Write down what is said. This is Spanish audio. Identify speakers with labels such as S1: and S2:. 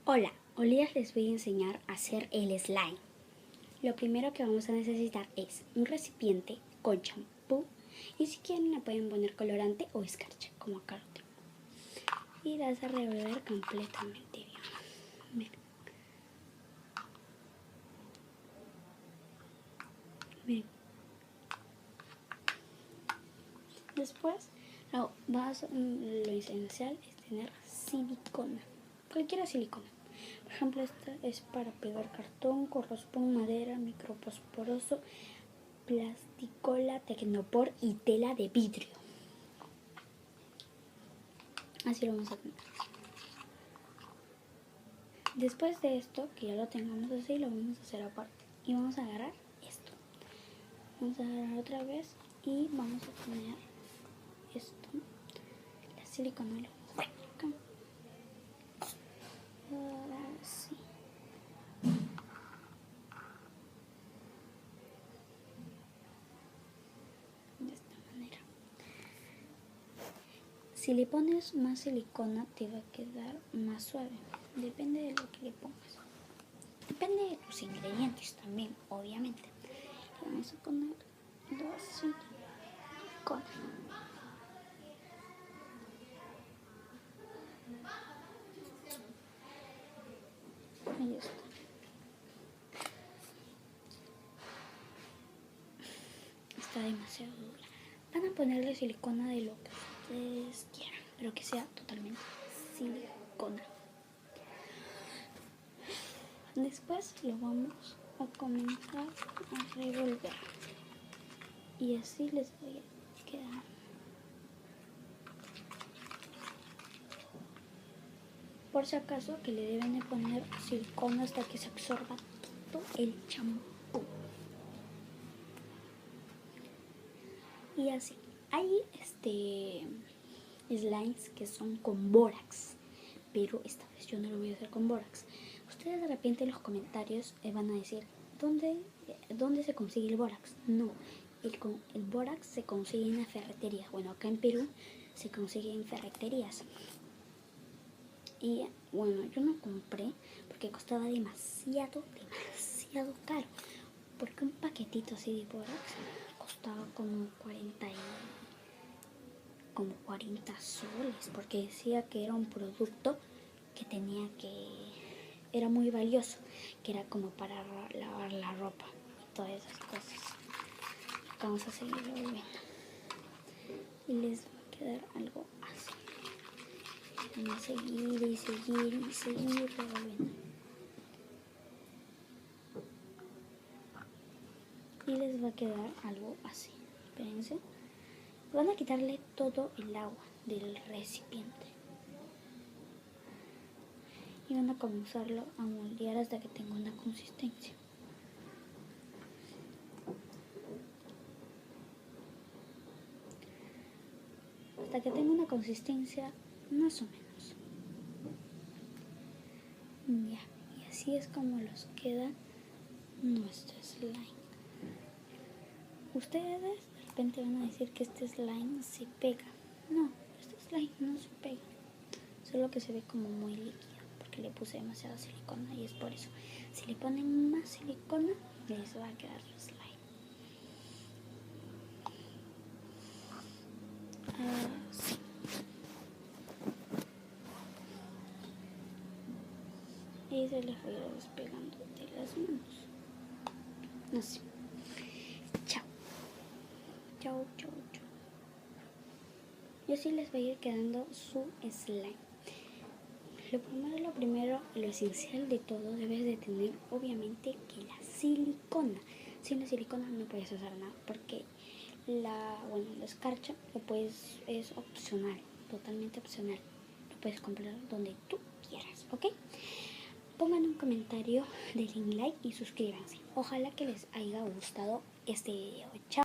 S1: Hola, hoy les voy a enseñar a hacer el slime. Lo primero que vamos a necesitar es un recipiente con champú y si quieren le pueden poner colorante o escarcha, como acá lo tengo. Y vas a revolver completamente bien. Bien. Después, lo esencial es tener silicona, cualquier silicona. Por ejemplo, esta es para pegar cartón, corrospón, madera, microposporoso, plasticola, tecnopor y tela de vidrio. Así lo vamos a tener. Después de esto, que ya lo tengamos así, lo vamos a hacer aparte. Y vamos a agarrar esto. Vamos a agarrar otra vez y vamos a poner esto. La silicona lo acá. Así. De esta manera. Si le pones más silicona te va a quedar más suave. Depende de lo que le pongas. Depende de tus ingredientes también, obviamente. Le vamos a poner dos silicona. Ahí está. Está demasiado dura. Van a ponerle silicona de lo que ustedes quieran, pero que sea totalmente silicona. Después lo vamos a comenzar a revolver y así les voy a quedar. Por si acaso que le deben de poner silicona hasta que se absorba todo el champú. Y así. Hay slimes que son con bórax, pero esta vez yo no lo voy a hacer con bórax. Ustedes de repente en los comentarios van a decir ¿dónde se consigue el bórax? No, el bórax se consigue en las ferreterías. Bueno, acá en Perú se consigue en ferreterías. Y bueno, yo no compré porque costaba demasiado caro. Porque un paquetito así de bórax costaba como 40 soles, porque decía que era un producto que era muy valioso, que era como para lavar la ropa y todas esas cosas. Acá vamos a seguir revolviendo y les va a quedar algo así. Vamos a seguir revolviendo. Y les va a quedar algo así. Espérense. Van a quitarle todo el agua del recipiente. Y van a comenzarlo a moldear hasta que tenga una consistencia. Hasta que tenga una consistencia más o menos. Ya, y así es como nos queda nuestro slime. Ustedes de repente van a decir que este slime se pega. No, este slime no se pega. Solo que se ve como muy líquido porque le puse demasiada silicona y es por eso. Si le ponen más silicona, les va a quedar su slime. Así. Y se les voy a ir despegando de las manos. Así. Chao. Y así les va a ir quedando su slime. Lo primero, lo esencial de todo, debes de tener obviamente que la silicona. Sin la silicona no puedes hacer nada porque la escarcha es opcional, totalmente opcional. Lo puedes comprar donde tú quieras, ¿ok? Pongan un comentario, denle like y suscríbanse. Ojalá que les haya gustado este video. Chao.